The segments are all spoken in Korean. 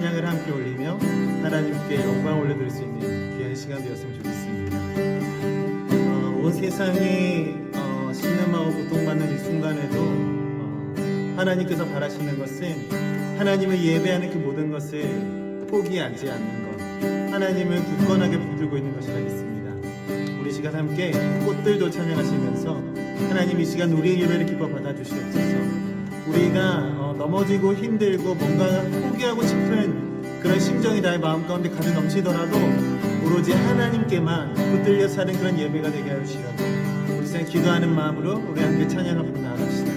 찬양을 함께 올리며 하나님께 영광 올려드릴 수 있는 귀한 시간 되었으면 좋겠습니다. 온 세상이 신음하고 고통받는 이 순간에도 하나님께서 바라시는 것은 하나님을 예배하는 그 모든 것을 포기하지 않는 것, 하나님을 굳건하게 붙들고 있는 것이라 믿습니다. 우리 시간 함께 꽃들도 찬양하시면서 하나님 이 시간 우리의 예배를 기뻐 받아주시옵소서. 우리가 넘어지고 힘들고 뭔가 포기하고 싶은 그런 심정이 나의 마음 가운데 가득 넘치더라도 오로지 하나님께만 붙들려 사는 그런 예배가 되게 하여 주시옵소서. 우리 시간 기도하는 마음으로 우리 함께 찬양 앞으로 나아갑시다.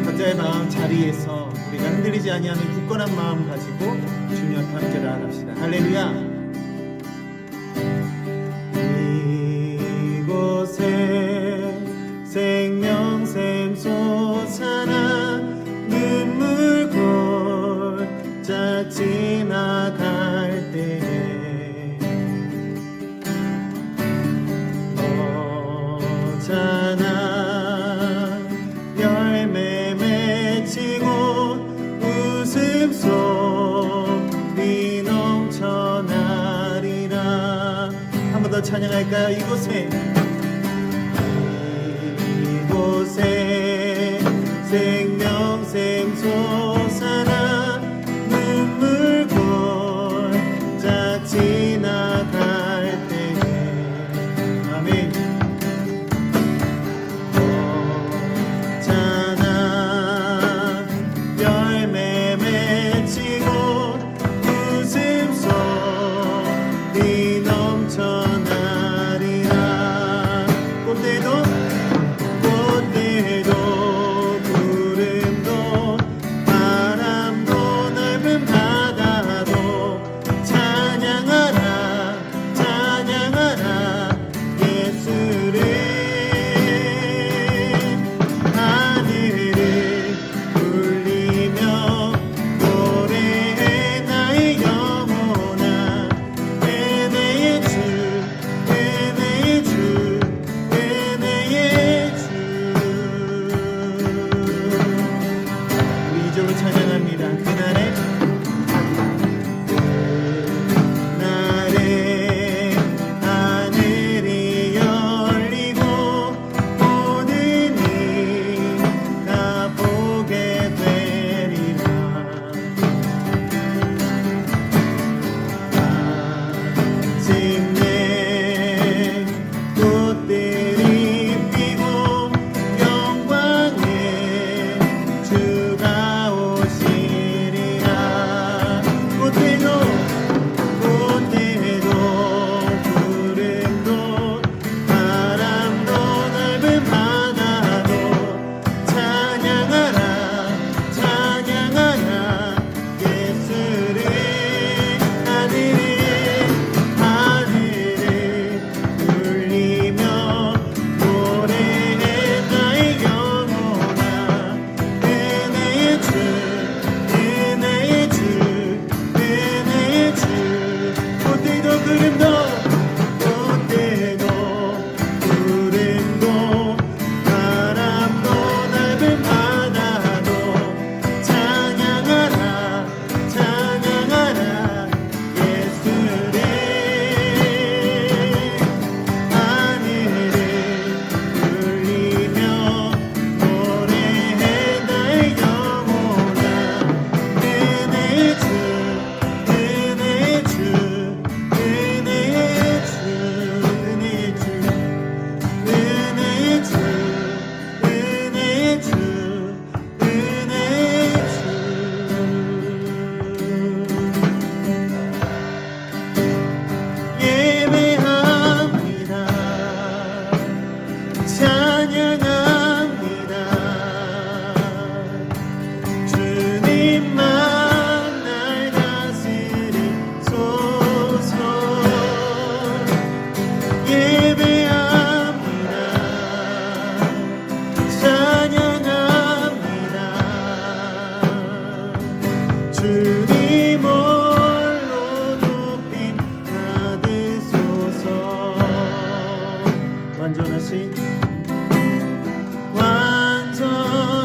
각자의 마음 자리에서 우리가 흔들리지 아니하는 굳건한 마음 가지고 주님 앞에 함께 나아갑시다. 할렐루야. 이곳에 생명샘 솟아나 눈물 골짝 지나갈 때에 너잖아 열매 맺히고 웃음소리 넘쳐나리라. 한 번 더 찬양할까요? 이곳에 생명샘 솟아나 눈물 골짝 지나갈 때에 아멘. 너잖아 열매 맺히고 웃음소리 넘쳐나리라. 꽃들도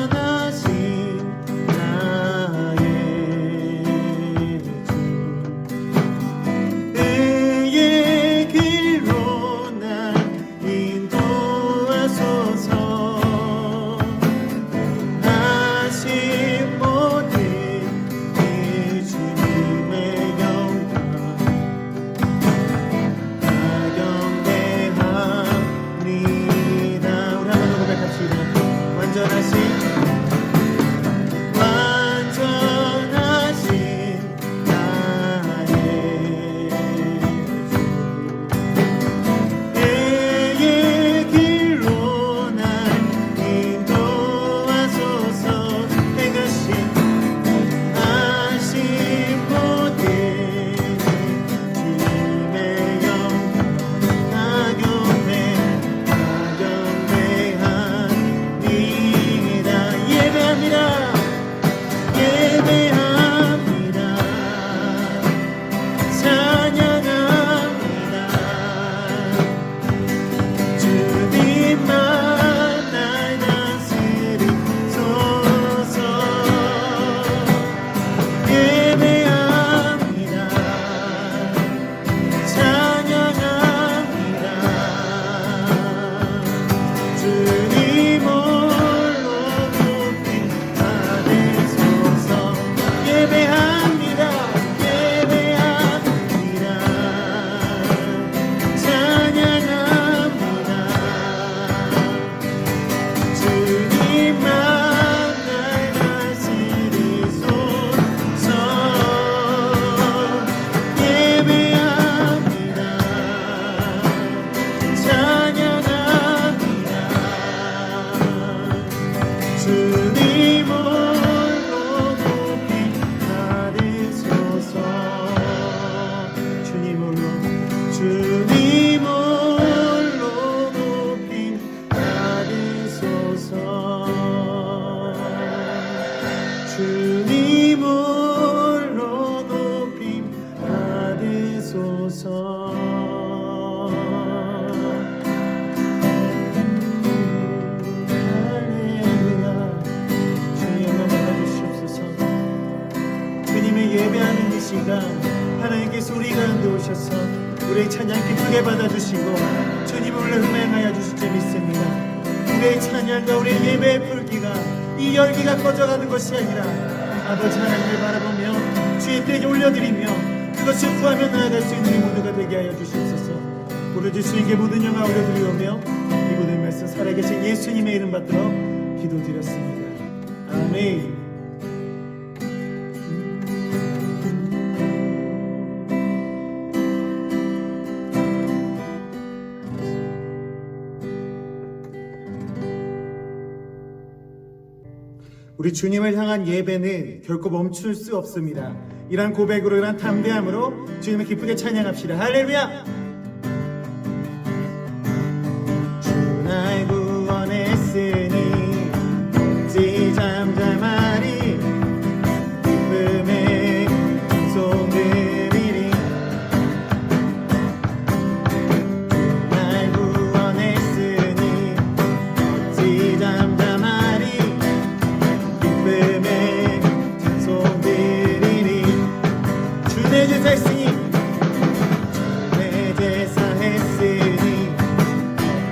완전하신 나의 주 예배하는 이 시간 하나님께서 우리 가운데 오셔서 우리의 찬양 기쁘게 받아주시고 주님을 올려 흠행하여 주실 줄 믿습니다. 우리의 찬양과 우리의 예배의 불기가 이 열기가 꺼져가는 것이 아니라 아버지 하나님을 바라보며 주의 때에 올려드리며 그것을 구하며 나아갈 수 있는 모두가 되게 하여 주시옵소서. 부르짖 주님께 모든 영광 올려드리오며 이 모든 말씀 살아계신 예수님의 이름 받들어 기도드렸습니다. 아멘. 우리 주님을 향한 예배는 결코 멈출 수 없습니다. 이러한 고백으로, 이러한 담대함으로 주님을 기쁘게 찬양합시다. 할렐루야! 주 날 구원했으니 어찌 잠잠하리. 기쁨의 손들이리. 주 날 구원했으니 어찌 잠잠하리. 기쁨의 손들이리. 주 내 제사 했으니 내 제사 했으니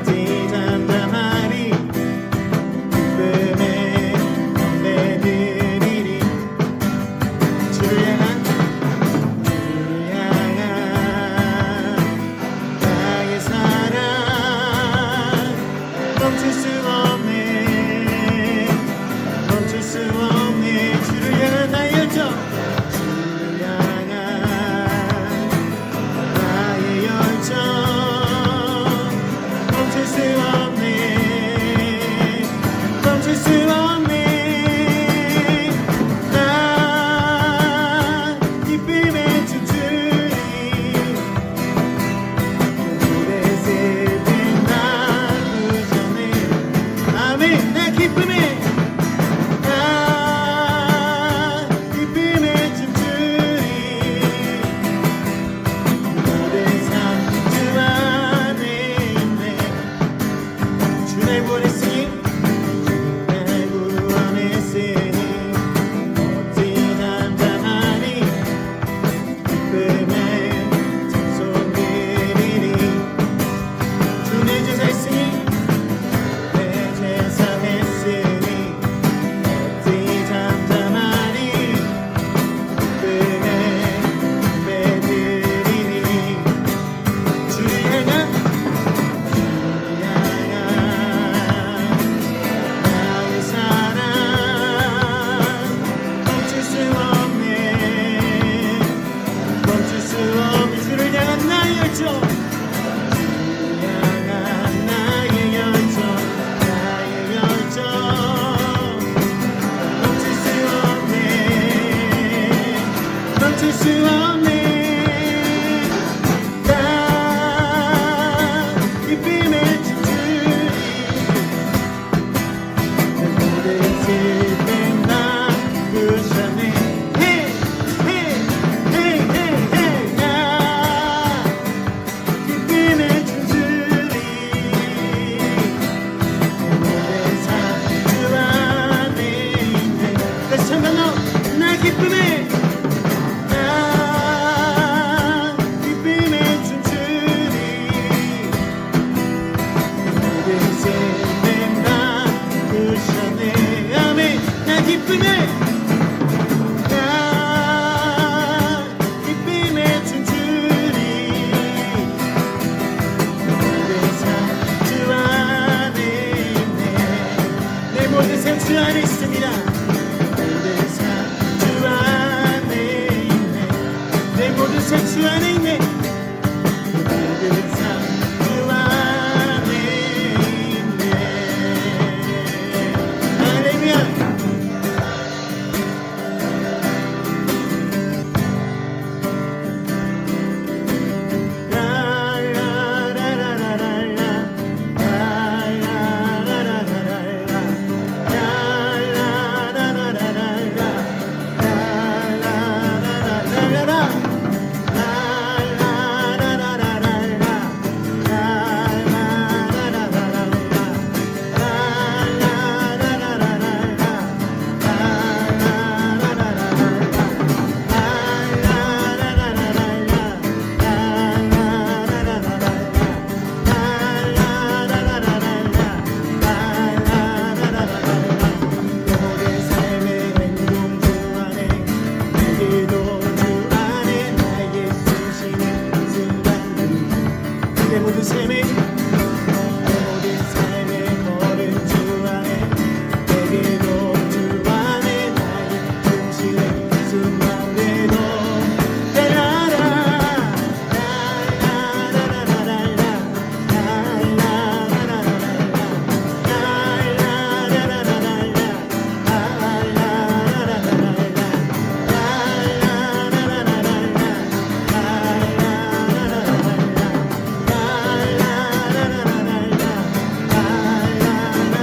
어찌 잠잠하리. 기쁨의 내드리리. 주를 향한 나의 사랑 멈출 수 없네. 멈출 수 없네. 주를 향한 나의 열정. 주를 향한 나의 열정 멈출 수 없네. 멈출 수 없네. 나 기쁨에 춤추리. 무대 슬픈 나 부전해. 아멘. 나 기쁨에 기쁨에 춤추리. 모든 삶 주 안에 있네. 주 날 구원했으니 날 구원했으니 어찌 잠잠하니. 기쁨에 손들이리. 주 내 제사 했으니 내 제사 했으니 어찌 잠잠하니. 기쁨에 매드리니. 주를 향한 나의 사랑 멈출 수 없네. 멈출 수 없네. 주를 향한 나의 열정. 주를 향한 나의 열정. 나의 열정 멈출 수 없네. 멈출 수 없네. 나 기쁨에 춤추리. 내 모든 슬픔 나 부셔내. 헤이 헤이 헤이 헤이 헤이. 나 기쁨에 춤추리. 내 모든 삶 주 안에 있네. 다시 한번 더. 나 기쁨에 나 내게도 주 안에 나의 숨쉬는 순간들 내 모든 삶의 걸음 주 안에 내게도 주 안에 나의 숨쉬는 순간들도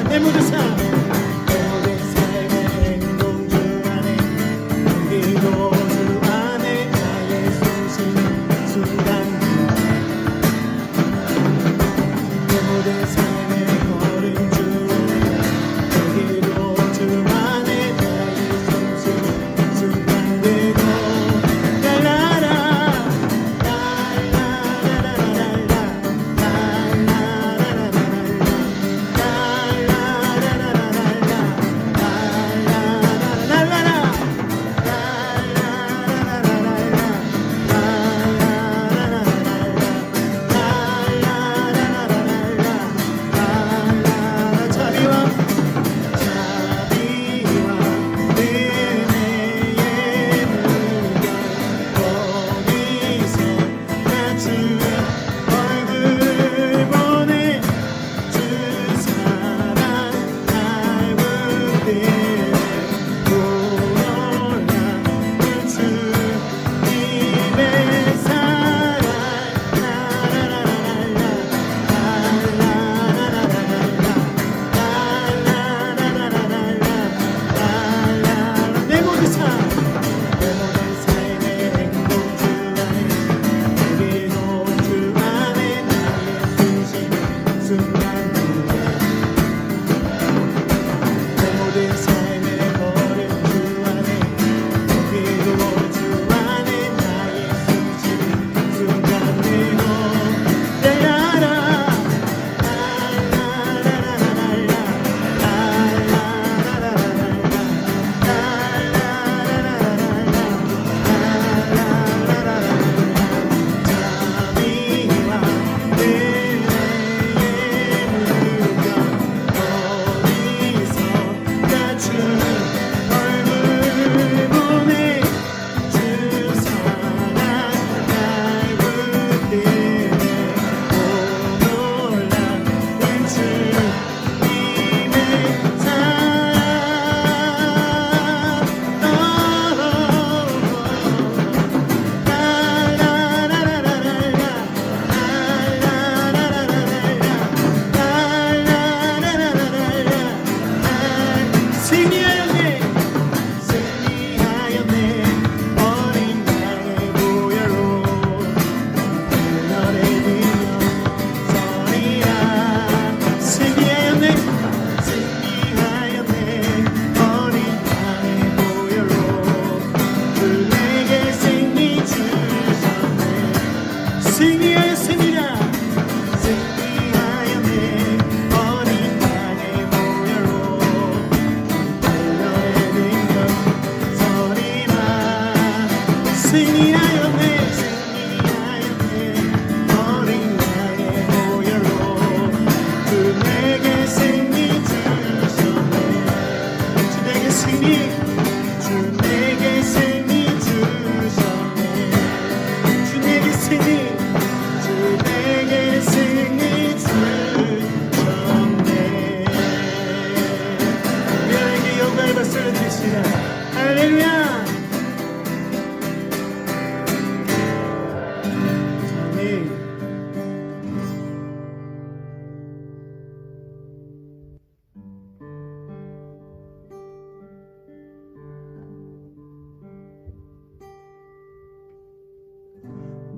내 모든 삶 삶의 행동 주 안에 내게도 주 안에 나의 숨쉬는 순간들 내 모든 삶의 걸음 주 안에 내게도 주 안에 나의 숨쉬는 순간들도 랄라라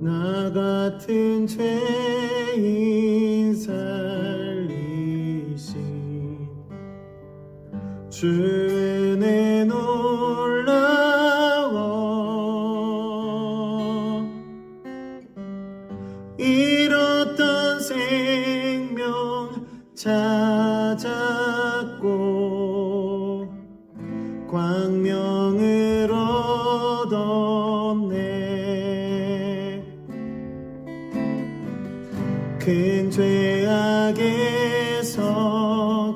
나 같은 죄인 살리신 주 은혜 놀라워 잃었던 생명 찾았고 광명을 얻어 큰 죄악에서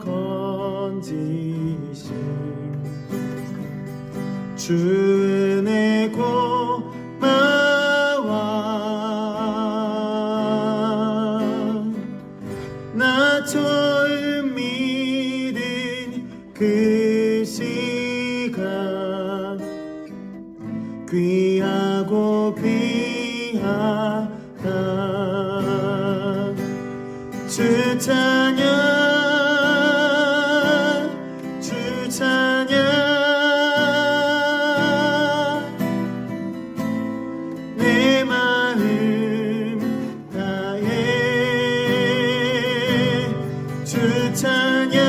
건지신 주 은혜 고마워. 나 처음 믿은 그 시간 귀하고 귀하다. 주 찬양 주 찬양 내 마음 다해 주 찬양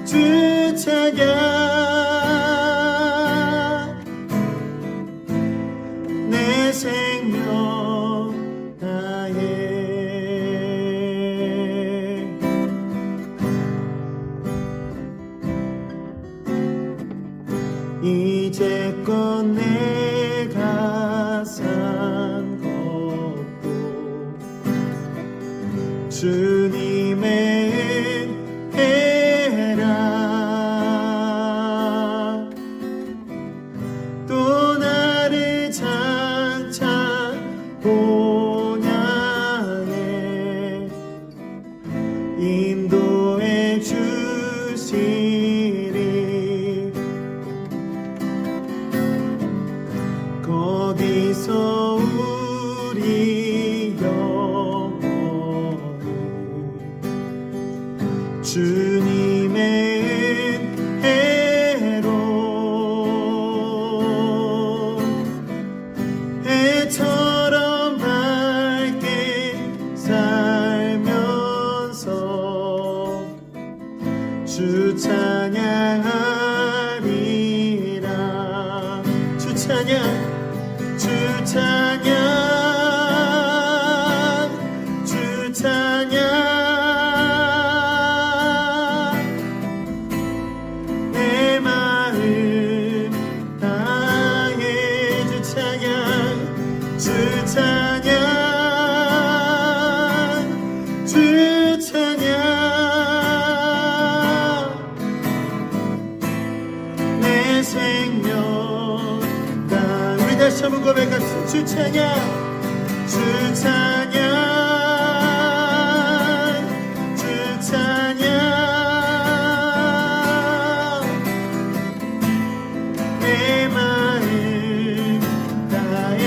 주 찬양 내 생명 다해. 이제껏 내가 산 것도 주님의 은혜라. 또 나를 장차 본향에 인도해 주시리. 거기서 우리 영혼을 주님의 은혜로 해처럼 밝게 살면서 주 찬양하리라. 주 찬양 주 찬양 주 찬양 내 마음 다해. 주 찬양 주 찬양 주 찬양 내 생명 다. 우리 다시 한번 고백합시다. 주 찬양 주 찬양 주 찬양 내 마음 다해.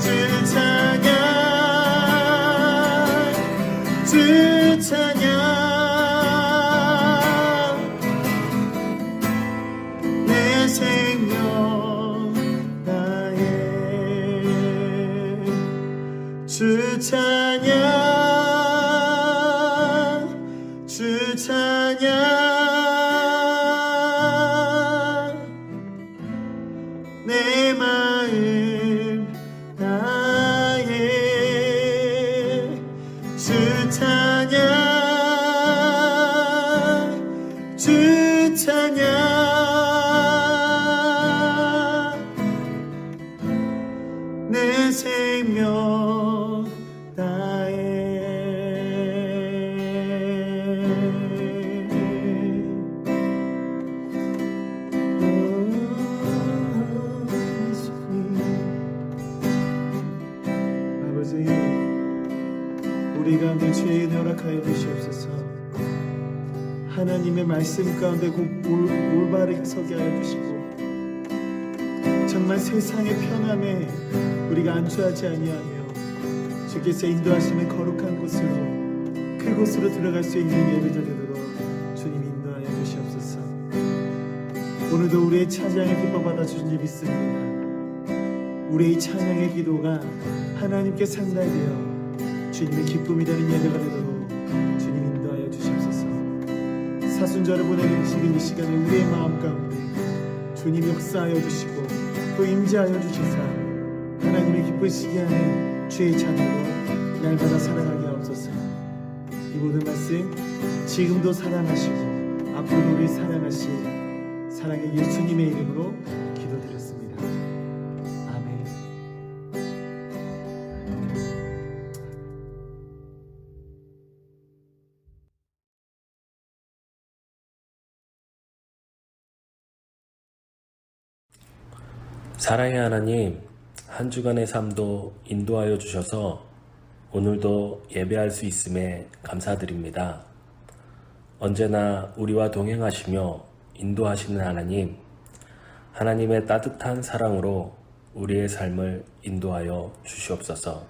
주 찬양 주 찬양 내 생명 다해. 주 찬양 주 찬양 내 마음 다해. 주 찬양 주 찬양 내 생명 다해. 아버지, 우리 가운데 죄인 허락하여 주시옵소서. 하나님의 말씀 가운데 올바르게 서게 하여 주시고 정말 세상의 편함에 우리가 안주하지 아니하며 주께서 인도하시는 거룩한 곳으로 그곳으로 들어갈 수 있는 예배가 되도록 주님 인도하여 주시옵소서. 오늘도 우리의 찬양의 기뻐 받아주신 줄 믿습니다. 우리의 찬양의 기도가 하나님께 상달되어 주님의 기쁨이 되는 예배가 되도록 주님 인도하여 주시옵소서. 사순절을 보내는 지금 이 시간에 우리의 마음 가운데 주님 역사하여 주시고 또 임재하여 주시사 하나님의 기쁘시게 하는 주의 자녀로 날마다 살아가게 하옵소서. 이 모든 말씀 지금도 사랑하시고 앞으로도 우리 사랑하실 사랑의 예수님의 이름으로 기도드렸습니다. 아멘. 사랑의 하나님, 한 주간의 삶도 인도하여 주셔서 오늘도 예배할 수 있음에 감사드립니다. 언제나 우리와 동행하시며 인도하시는 하나님, 하나님의 따뜻한 사랑으로 우리의 삶을 인도하여 주시옵소서.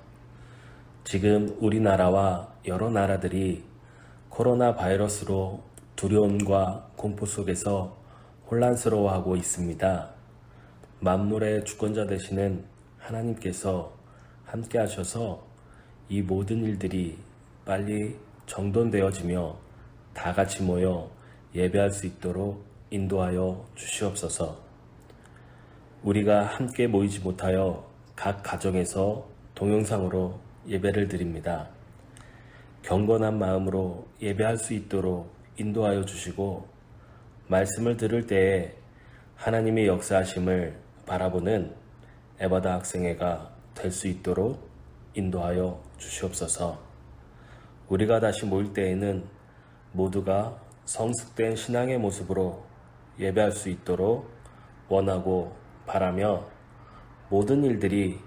지금 우리나라와 여러 나라들이 코로나 바이러스로 두려움과 공포 속에서 혼란스러워하고 있습니다. 만물의 주권자 되시는 하나님께서 함께 하셔서 이 모든 일들이 빨리 정돈되어지며 다 같이 모여 예배할 수 있도록 인도하여 주시옵소서. 우리가 함께 모이지 못하여 각 가정에서 동영상으로 예배를 드립니다. 경건한 마음으로 예배할 수 있도록 인도하여 주시고 말씀을 들을 때에 하나님의 역사하심을 바라보는 에바다 학생회가 될 수 있도록 인도하여 주시옵소서. 우리가 다시 모일 때에는 모두가 성숙된 신앙의 모습으로 예배할 수 있도록 원하고 바라며 모든 일들이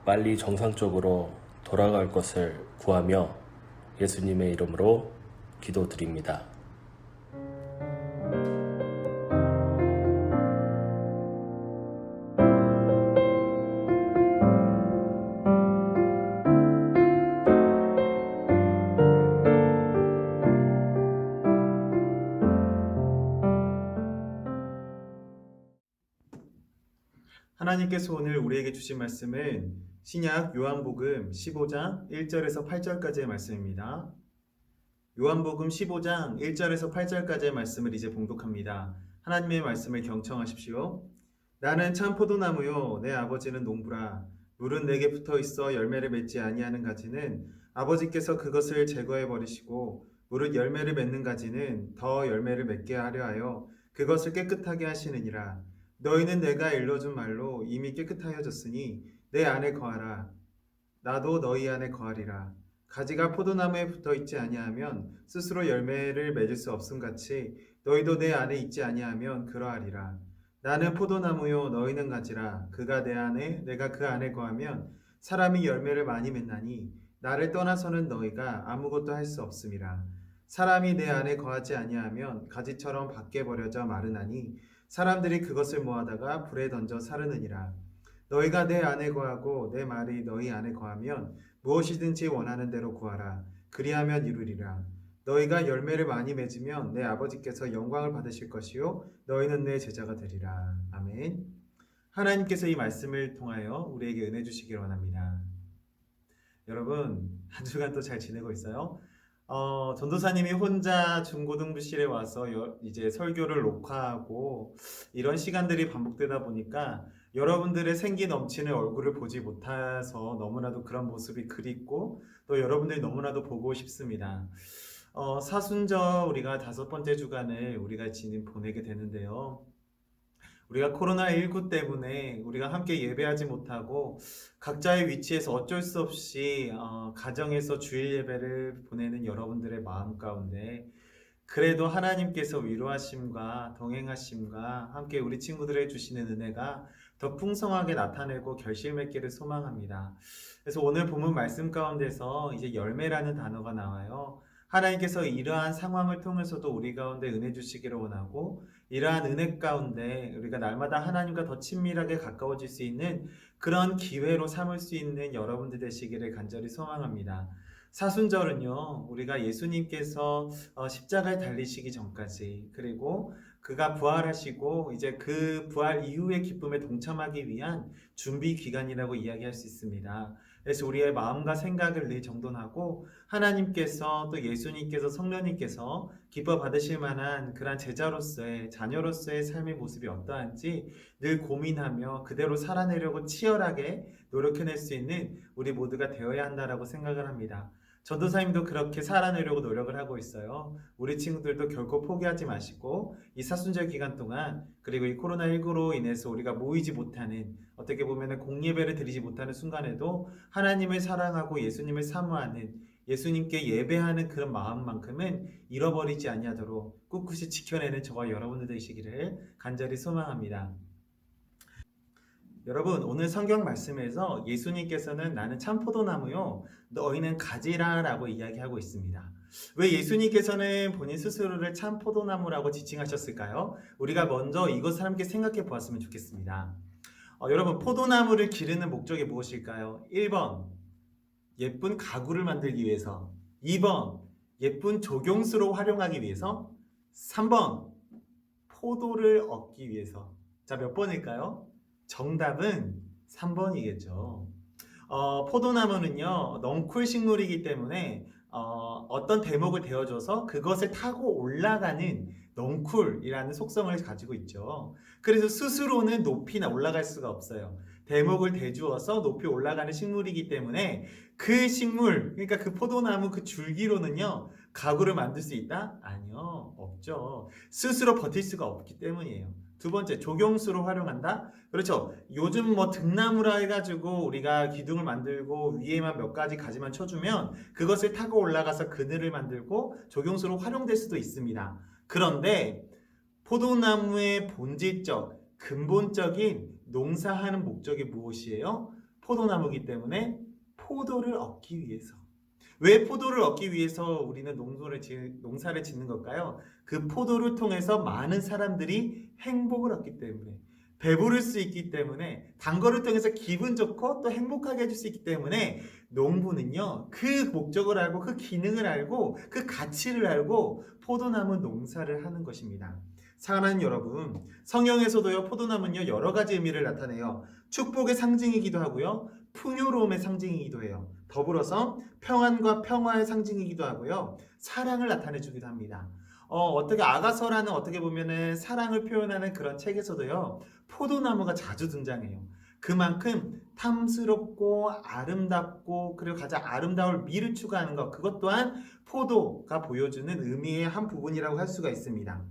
빨리 정상적으로 돌아갈 것을 구하며 예수님의 이름으로 기도드립니다. 하나님께서 오늘 우리에게 주신 말씀은 신약 요한복음 15장 1절에서 8절까지의 말씀입니다. 요한복음 15장 1절에서 8절까지의 말씀을 이제 봉독합니다. 하나님의 말씀을 경청하십시오. 나는 참 포도나무요 내 아버지는 농부라. 물은 내게 붙어 있어 열매를 맺지 아니하는 가지는 아버지께서 그것을 제거해 버리시고 무릇 열매를 맺는 가지는 더 열매를 맺게 하려 하여 그것을 깨끗하게 하시느니라. 너희는 내가 일러준 말로 이미 깨끗하여졌으니 내 안에 거하라. 나도 너희 안에 거하리라. 가지가 포도나무에 붙어 있지 아니하면 스스로 열매를 맺을 수 없음같이 너희도 내 안에 있지 아니하면 그러하리라. 나는 포도나무요 너희는 가지라. 그가 내 안에 내가 그 안에 거하면 사람이 열매를 많이 맺나니 나를 떠나서는 너희가 아무것도 할 수 없음이라. 사람이 내 안에 거하지 아니하면 가지처럼 밖에 버려져 마르나니 사람들이 그것을 모아다가 불에 던져 사르느니라. 너희가 내 안에 거하고 내 말이 너희 안에 거하면 무엇이든지 원하는 대로 구하라. 그리하면 이루리라. 너희가 열매를 많이 맺으면 내 아버지께서 영광을 받으실 것이요 너희는 내 제자가 되리라. 아멘. 하나님께서 이 말씀을 통하여 우리에게 은혜 주시길 원합니다. 여러분 한 주간 또 잘 지내고 있어요? 전도사님이 혼자 중고등부실에 와서 이제 설교를 녹화하고 이런 시간들이 반복되다 보니까 여러분들의 생기 넘치는 얼굴을 보지 못해서 너무나도 그런 모습이 그립고 또 여러분들이 너무나도 보고 싶습니다. 사순절 우리가 5번째 주간을 우리가 보내게 되는데요. 우리가 코로나19 때문에 우리가 함께 예배하지 못하고 각자의 위치에서 어쩔 수 없이 가정에서 주일 예배를 보내는 여러분들의 마음 가운데 그래도 하나님께서 위로하심과 동행하심과 함께 우리 친구들에게 주시는 은혜가 더 풍성하게 나타내고 결실 맺기를 소망합니다. 그래서 오늘 본문 말씀 가운데서 이제 열매라는 단어가 나와요. 하나님께서 이러한 상황을 통해서도 우리 가운데 은혜 주시기를 원하고 이러한 은혜 가운데 우리가 날마다 하나님과 더 친밀하게 가까워질 수 있는 그런 기회로 삼을 수 있는 여러분들 되시기를 간절히 소망합니다. 사순절은요, 우리가 예수님께서 십자가에 달리시기 전까지 그리고 그가 부활하시고 이제 그 부활 이후의 기쁨에 동참하기 위한 준비 기간이라고 이야기할 수 있습니다. 그래서 우리의 마음과 생각을 늘 정돈하고 하나님께서 또 예수님께서 성령님께서 기뻐 받으실 만한 그런 제자로서의 자녀로서의 삶의 모습이 어떠한지 늘 고민하며 그대로 살아내려고 치열하게 노력해낼 수 있는 우리 모두가 되어야 한다라고 생각을 합니다. 전도사님도 그렇게 살아내려고 노력을 하고 있어요. 우리 친구들도 결코 포기하지 마시고 이 사순절 기간 동안 그리고 이 코로나19로 인해서 우리가 모이지 못하는 어떻게 보면 공예배를 드리지 못하는 순간에도 하나님을 사랑하고 예수님을 사모하는 예수님께 예배하는 그런 마음만큼은 잃어버리지 아니하도록 꿋꿋이 지켜내는 저와 여러분들 되시기를 간절히 소망합니다. 여러분, 오늘 성경 말씀에서 예수님께서는 나는 참 포도나무요, 너희는 가지라 라고 이야기하고 있습니다. 왜 예수님께서는 본인 스스로를 참 포도나무라고 지칭하셨을까요? 우리가 먼저 이것을 함께 생각해 보았으면 좋겠습니다. 여러분, 포도나무를 기르는 목적이 무엇일까요? 1번, 예쁜 가구를 만들기 위해서. 2번, 예쁜 조경수로 활용하기 위해서. 3번, 포도를 얻기 위해서. 자, 몇 번일까요? 정답은 3번이겠죠. 포도나무는요, 넝쿨 식물이기 때문에 어떤 대목을 대어줘서 그것을 타고 올라가는 넝쿨이라는 속성을 가지고 있죠. 그래서 스스로는 높이나 올라갈 수가 없어요. 대목을 대주어서 높이 올라가는 식물이기 때문에 그 식물, 그러니까 그 포도나무 그 줄기로는요, 가구를 만들 수 있다? 아니요, 없죠. 스스로 버틸 수가 없기 때문이에요. 두 번째, 조경수로 활용한다? 그렇죠. 요즘 뭐 등나무라 해가지고 우리가 기둥을 만들고 위에만 몇 가지 가지만 쳐주면 그것을 타고 올라가서 그늘을 만들고 조경수로 활용될 수도 있습니다. 그런데 포도나무의 본질적, 근본적인 농사하는 목적이 무엇이에요? 포도나무이기 때문에 포도를 얻기 위해서. 왜 포도를 얻기 위해서 우리는 농사를 짓는 걸까요? 그 포도를 통해서 많은 사람들이 행복을 얻기 때문에, 배부를 수 있기 때문에, 단 거를 통해서 기분 좋고 또 행복하게 해줄 수 있기 때문에 농부는요, 그 목적을 알고 그 기능을 알고 그 가치를 알고 포도나무 농사를 하는 것입니다. 사랑하는 여러분, 성경에서도요, 포도나무는요, 여러 가지 의미를 나타내요. 축복의 상징이기도 하고요, 풍요로움의 상징이기도 해요. 더불어서 평안과 평화의 상징이기도 하고요, 사랑을 나타내 주기도 합니다. 어떻게 아가서라는 어떻게 보면은 사랑을 표현하는 그런 책에서도요, 포도나무가 자주 등장해요. 그만큼 탐스럽고 아름답고 그리고 가장 아름다울 미를 추구하는 것, 그것 또한 포도가 보여주는 의미의 한 부분이라고 할 수가 있습니다.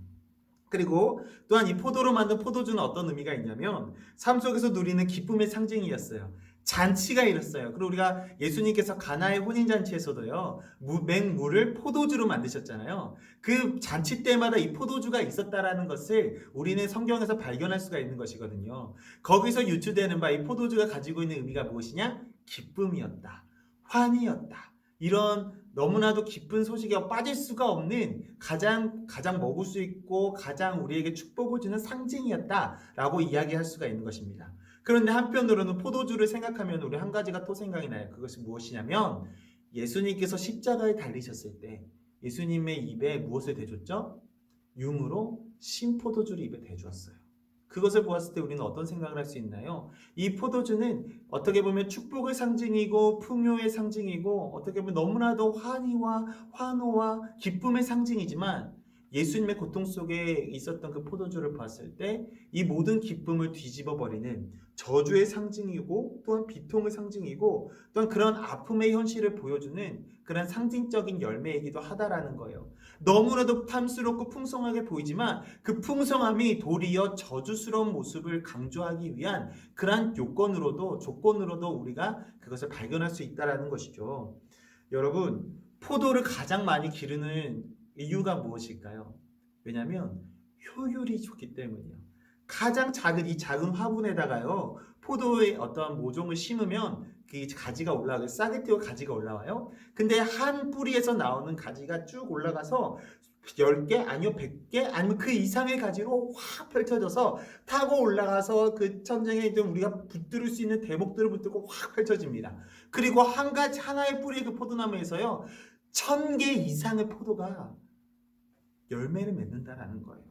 그리고 또한 이 포도로 만든 포도주는 어떤 의미가 있냐면 삶 속에서 누리는 기쁨의 상징이었어요. 잔치가 이랬어요. 그리고 우리가 예수님께서 가나의 혼인잔치에서도요, 맹물을 포도주로 만드셨잖아요. 그 잔치 때마다 이 포도주가 있었다라는 것을 우리는 성경에서 발견할 수가 있는 것이거든요. 거기서 유추되는 바 이 포도주가 가지고 있는 의미가 무엇이냐? 기쁨이었다. 환희였다. 이런 너무나도 기쁜 소식에 빠질 수가 없는 가장 먹을 수 있고 가장 우리에게 축복을 주는 상징이었다라고 이야기할 수가 있는 것입니다. 그런데 한편으로는 포도주를 생각하면 우리 한 가지가 또 생각이 나요. 그것이 무엇이냐면 예수님께서 십자가에 달리셨을 때 예수님의 입에 무엇을 대줬죠? 융으로 신포도주를 입에 대주었어요. 그것을 보았을 때 우리는 어떤 생각을 할 수 있나요? 이 포도주는 어떻게 보면 축복의 상징이고 풍요의 상징이고 어떻게 보면 너무나도 환희와 환호와 기쁨의 상징이지만 예수님의 고통 속에 있었던 그 포도주를 봤을 때 이 모든 기쁨을 뒤집어 버리는 저주의 상징이고 또한 비통의 상징이고 또한 그런 아픔의 현실을 보여주는 그런 상징적인 열매이기도 하다라는 거예요. 너무나도 탐스럽고 풍성하게 보이지만 그 풍성함이 도리어 저주스러운 모습을 강조하기 위한 그러한 조건으로도 우리가 그것을 발견할 수 있다라는 것이죠. 여러분, 포도를 가장 많이 기르는 이유가 무엇일까요? 왜냐하면 효율이 좋기 때문이에요. 가장 작은 화분에다가요, 포도의 어떤 모종을 심으면 그 가지가 올라가요. 싸게 띄워 가지가 올라와요. 근데 한 뿌리에서 나오는 가지가 쭉 올라가서 10개 아니요 100개 아니면 그 이상의 가지로 확 펼쳐져서 타고 올라가서 그 천장에 좀 우리가 붙들 수 있는 대목들을 붙들고 확 펼쳐집니다. 그리고 하나의 뿌리의 그 포도나무에서요 1000개 이상의 포도가 열매를 맺는다라는 거예요.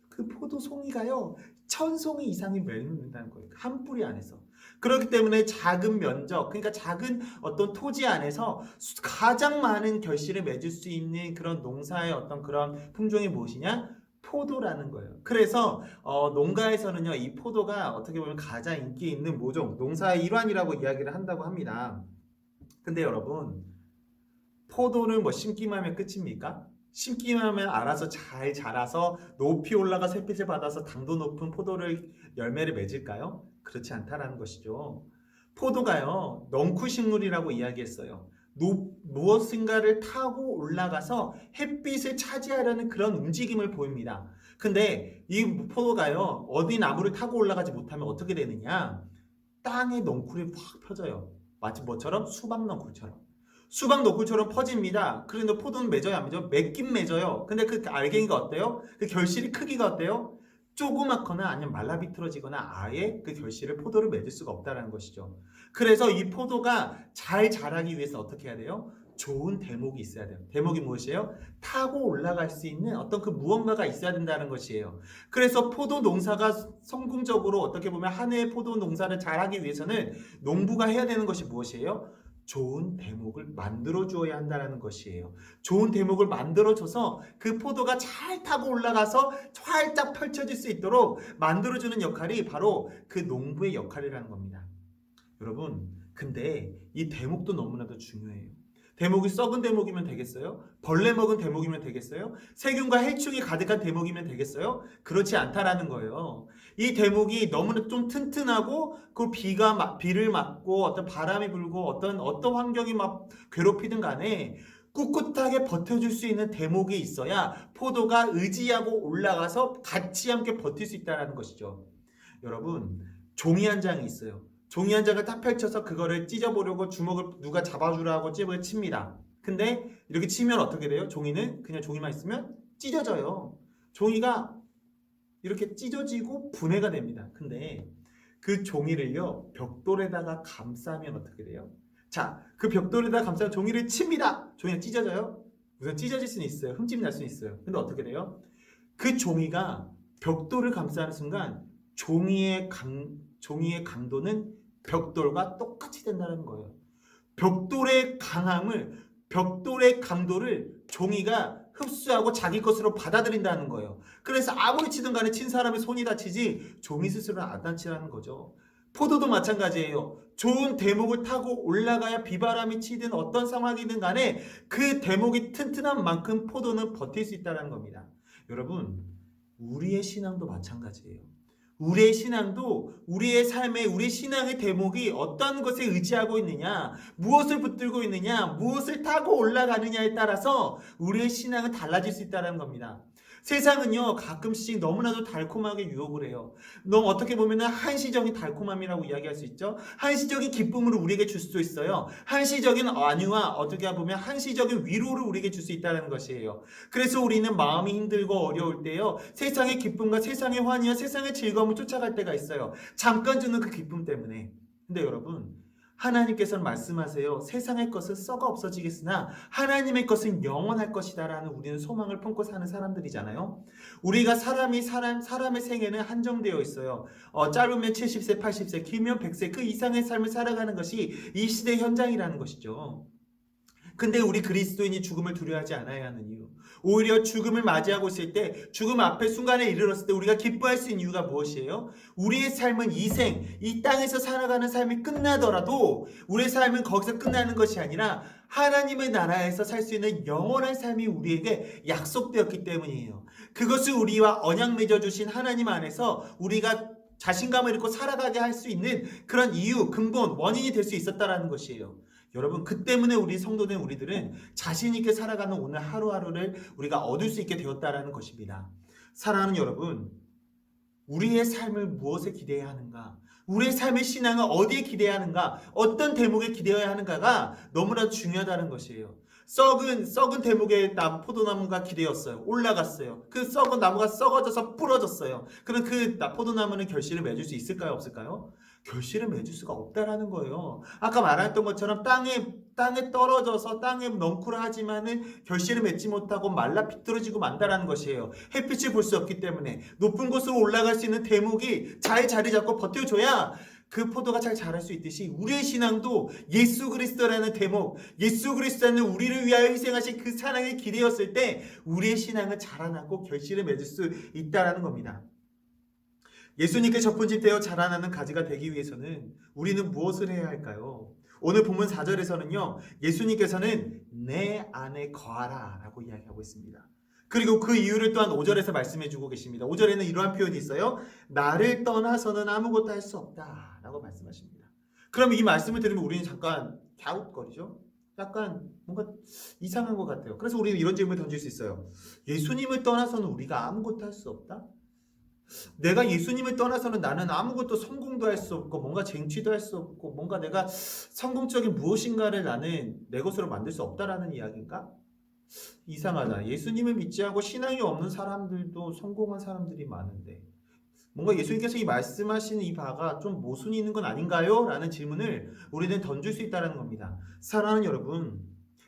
그 포도송이가요 1000송이 이상이 맺는다는 거예요. 한 뿌리 안에서. 그렇기 때문에 작은 면적, 그러니까 작은 어떤 토지 안에서 가장 많은 결실을 맺을 수 있는 그런 농사의 어떤 그런 품종이 무엇이냐? 포도라는 거예요. 그래서 농가에서는요 이 포도가 어떻게 보면 가장 인기 있는 모종, 농사의 일환이라고 이야기를 한다고 합니다. 근데 여러분, 포도를 뭐 심기만 하면 끝입니까? 심기만 하면 알아서 잘 자라서 높이 올라가서 햇빛을 받아서 당도 높은 포도를 열매를 맺을까요? 그렇지 않다라는 것이죠. 포도가요 넝쿨 식물이라고 이야기했어요. 무엇인가를 타고 올라가서 햇빛을 차지하려는 그런 움직임을 보입니다. 근데 이 포도가요 어디 나무를 타고 올라가지 못하면 어떻게 되느냐? 땅에 넝쿨이 확 펴져요. 마치 뭐처럼? 수박 넝쿨처럼. 수박 넝쿨처럼 퍼집니다. 그런데 포도는 맺어요, 안 맺어요? 맺긴 맺어요. 근데 그 알갱이가 어때요? 그 결실이 크기가 어때요? 조그맣거나 아니면 말라비틀어지거나 아예 그 결실을 포도를 맺을 수가 없다는 것이죠. 그래서 이 포도가 잘 자라기 위해서 어떻게 해야 돼요? 좋은 대목이 있어야 돼요. 대목이 무엇이에요? 타고 올라갈 수 있는 어떤 그 무언가가 있어야 된다는 것이에요. 그래서 포도 농사가 성공적으로 어떻게 보면 한 해의 포도 농사를 잘하기 위해서는 농부가 해야 되는 것이 무엇이에요? 좋은 대목을 만들어 주어야 한다는 것이에요. 좋은 대목을 만들어 줘서 그 포도가 잘 타고 올라가서 활짝 펼쳐질 수 있도록 만들어 주는 역할이 바로 그 농부의 역할이라는 겁니다. 여러분, 근데 이 대목도 너무나도 중요해요. 대목이 썩은 대목이면 되겠어요? 벌레 먹은 대목이면 되겠어요? 세균과 해충이 가득한 대목이면 되겠어요? 그렇지 않다라는 거예요. 이 대목이 너무나 좀 튼튼하고 그 비를 맞고 어떤 바람이 불고 어떤 환경이 막 괴롭히든 간에 꿋꿋하게 버텨줄 수 있는 대목이 있어야 포도가 의지하고 올라가서 같이 함께 버틸 수 있다는 것이죠. 여러분, 종이 한 장이 있어요. 종이 한 장을 딱 펼쳐서 그거를 찢어보려고 주먹을 누가 잡아주라고 찝을 칩니다. 근데 이렇게 치면 어떻게 돼요? 종이는 그냥 종이만 있으면 찢어져요. 종이가 이렇게 찢어지고 분해가 됩니다. 근데 그 종이를요, 벽돌에다가 감싸면 어떻게 돼요? 자, 그 벽돌에다가 감싸면 종이를 칩니다. 종이가 찢어져요? 우선 찢어질 수는 있어요. 흠집이 날 수는 있어요. 근데 어떻게 돼요? 그 종이가 벽돌을 감싸는 순간 종이의 강도는 벽돌과 똑같이 된다는 거예요. 벽돌의 강도를 종이가 흡수하고 자기 것으로 받아들인다는 거예요. 그래서 아무리 치든 간에 친 사람의 손이 다치지 종이 스스로는 안 다치라는 거죠. 포도도 마찬가지예요. 좋은 대목을 타고 올라가야 비바람이 치든 어떤 상황이든 간에 그 대목이 튼튼한 만큼 포도는 버틸 수 있다는 겁니다. 여러분, 우리의 신앙도 마찬가지예요. 우리의 신앙도 우리의 삶의 우리 신앙의 대목이 어떤 것에 의지하고 있느냐, 무엇을 붙들고 있느냐, 무엇을 타고 올라가느냐에 따라서 우리의 신앙은 달라질 수 있다는 겁니다. 세상은요, 가끔씩 너무나도 달콤하게 유혹을 해요. 너무 어떻게 보면 한시적인 달콤함이라고 이야기할 수 있죠. 한시적인 기쁨을 우리에게 줄 수도 있어요. 한시적인 안위와 어떻게 보면 한시적인 위로를 우리에게 줄 수 있다는 것이에요. 그래서 우리는 마음이 힘들고 어려울 때요, 세상의 기쁨과 세상의 환희와 세상의 즐거움을 쫓아갈 때가 있어요. 잠깐 주는 그 기쁨 때문에. 근데 여러분, 하나님께서는 말씀하세요. 세상의 것은 썩어 없어지겠으나 하나님의 것은 영원할 것이다 라는 우리는 소망을 품고 사는 사람들이잖아요. 우리가 사람의 생애는 한정되어 있어요. 짧으면 70세, 80세, 길면 100세 그 이상의 삶을 살아가는 것이 이 시대 현장이라는 것이죠. 근데 우리 그리스도인이 죽음을 두려워하지 않아야 하는 이유, 오히려 죽음을 맞이하고 있을 때, 죽음 앞에 순간에 이르렀을 때 우리가 기뻐할 수 있는 이유가 무엇이에요? 우리의 삶은 이 땅에서 살아가는 삶이 끝나더라도 우리의 삶은 거기서 끝나는 것이 아니라 하나님의 나라에서 살 수 있는 영원한 삶이 우리에게 약속되었기 때문이에요. 그것을 우리와 언약 맺어주신 하나님 안에서 우리가 자신감을 잃고 살아가게 할 수 있는 그런 이유, 근본, 원인이 될 수 있었다라는 것이에요. 여러분, 그 때문에 우리 성도된 우리들은 자신 있게 살아가는 오늘 하루하루를 우리가 얻을 수 있게 되었다라는 것입니다. 사랑하는 여러분, 우리의 삶을 무엇에 기대해야 하는가? 우리의 삶의 신앙을 어디에 기대해야 하는가? 어떤 대목에 기대해야 하는가가 너무나 중요하다는 것이에요. 썩은 대목에 포도나무가 기대었어요. 올라갔어요. 그 썩은 나무가 썩어져서 부러졌어요. 그럼 그 포도나무는 결실을 맺을 수 있을까요? 없을까요? 결실을 맺을 수가 없다라는 거예요. 아까 말했던 것처럼 땅에 떨어져서 땅에 넝쿨하지만은 결실을 맺지 못하고 말라 비틀어지고 만다라는 것이에요. 햇빛을 볼 수 없기 때문에 높은 곳으로 올라갈 수 있는 대목이 잘 자리 잡고 버텨줘야 그 포도가 잘 자랄 수 있듯이 우리의 신앙도 예수 그리스도라는 대목, 예수 그리스도는 우리를 위하여 희생하신 그 사랑에 기대었을 때 우리의 신앙은 자라나고 결실을 맺을 수 있다라는 겁니다. 예수님께 접근집되어 자라나는 가지가 되기 위해서는 우리는 무엇을 해야 할까요? 오늘 본문 4절에서는요, 예수님께서는 내 안에 거하라 라고 이야기하고 있습니다. 그리고 그 이유를 또한 5절에서 말씀해 주고 계십니다. 5절에는 이러한 표현이 있어요. 나를 떠나서는 아무것도 할 수 없다 라고 말씀하십니다. 그럼 이 말씀을 들으면 우리는 잠깐 갸웃거리죠? 약간 뭔가 이상한 것 같아요. 그래서 우리는 이런 질문을 던질 수 있어요. 예수님을 떠나서는 우리가 아무것도 할 수 없다? 내가 예수님을 떠나서는 나는 아무것도 성공도 할 수 없고 뭔가 쟁취도 할 수 없고 뭔가 내가 성공적인 무엇인가를 나는 내 것으로 만들 수 없다라는 이야기인가? 이상하다. 예수님을 믿지 않고 신앙이 없는 사람들도 성공한 사람들이 많은데 뭔가 예수님께서 이 말씀하시는 이 바가 좀 모순이 있는 건 아닌가요? 라는 질문을 우리는 던질 수 있다는 겁니다. 사랑하는 여러분,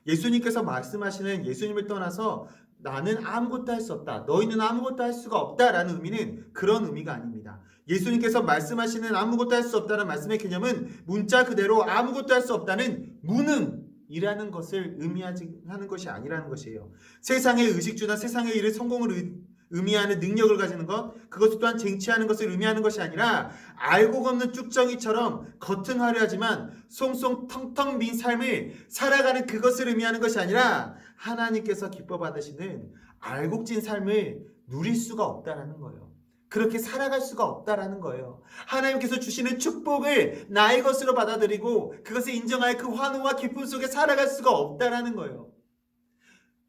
예수님께서 말씀하시는 예수님을 떠나서 나는 아무것도 할 수 없다. 너희는 아무것도 할 수가 없다라는 의미는 그런 의미가 아닙니다. 예수님께서 말씀하시는 아무것도 할 수 없다는 말씀의 개념은 문자 그대로 아무것도 할 수 없다는 무능이라는 것을 의미하는 것이 아니라는 것이에요. 세상의 의식주나 세상의 일을 성공을 의미하는 능력을 가지는 것, 그것 또한 쟁취하는 것을 의미하는 것이 아니라 알곡 없는 쭉정이처럼 겉은 화려하지만 송송 텅텅 빈 삶을 살아가는 그것을 의미하는 것이 아니라 하나님께서 기뻐 받으시는 알곡진 삶을 누릴 수가 없다라는 거예요. 그렇게 살아갈 수가 없다라는 거예요. 하나님께서 주시는 축복을 나의 것으로 받아들이고 그것을 인정하여 그 환호와 기쁨 속에 살아갈 수가 없다라는 거예요.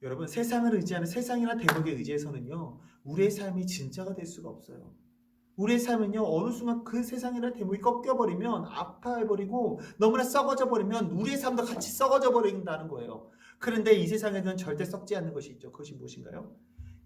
여러분, 세상을 의지하는 세상이나 대목에 의지해서는요, 우리의 삶이 진짜가 될 수가 없어요. 우리의 삶은요, 어느 순간 그 세상이나 대목이 꺾여버리면 아파해버리고 너무나 썩어져 버리면 우리의 삶도 같이 썩어져 버린다는 거예요. 그런데 이 세상에는 절대 썩지 않는 것이 있죠. 그것이 무엇인가요?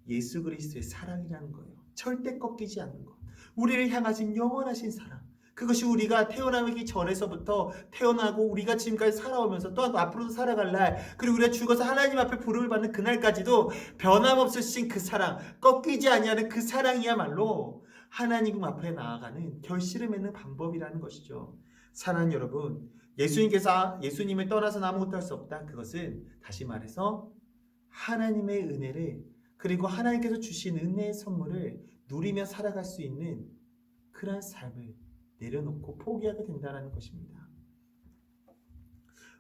예수 그리스도의 사랑이라는 거예요. 절대 꺾이지 않는 것. 우리를 향하신 영원하신 사랑. 그것이 우리가 태어나기 전에서부터 태어나고 우리가 지금까지 살아오면서 또한 앞으로도 살아갈 날, 그리고 우리가 죽어서 하나님 앞에 부름을 받는 그날까지도 변함없으신 그 사랑, 꺾이지 아니하는 그 사랑이야말로 하나님 앞에 나아가는 결실을 맺는 방법이라는 것이죠. 사랑하는 여러분, 예수님을 떠나서는 아무것도 할 수 없다. 그것은 다시 말해서 하나님의 은혜를, 그리고 하나님께서 주신 은혜의 선물을 누리며 살아갈 수 있는 그런 삶을 내려놓고 포기하게 된다는 것입니다.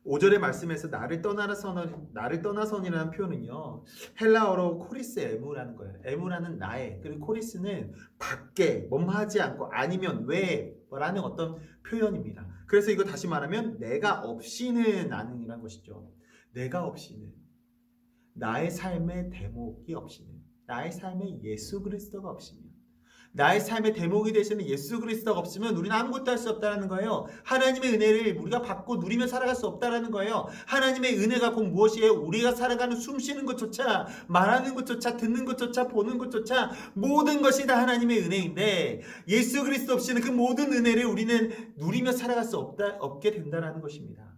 5절의 말씀에서 나를 떠나선이라는 표현은요, 헬라어로 코리스 에무라는 거예요. 에무라는 나의, 그리고 코리스는 밖에, 몸하지 않고, 아니면 왜라는 어떤 표현입니다. 그래서 이거 다시 말하면 내가 없이는 나는이라는 것이죠. 내가 없이는, 나의 삶의 대목이 없이는, 나의 삶에 예수 그리스도가 없이면, 나의 삶의 대목이 되시는 예수 그리스도가 없으면 우리는 아무것도 할 수 없다는 거예요. 하나님의 은혜를 우리가 받고 누리며 살아갈 수 없다는 거예요. 하나님의 은혜가 곧 무엇이에요? 우리가 살아가는 숨 쉬는 것조차, 말하는 것조차, 듣는 것조차, 보는 것조차 모든 것이 다 하나님의 은혜인데 예수 그리스도 없이는 그 모든 은혜를 우리는 누리며 살아갈 수 없게 된다는 것입니다.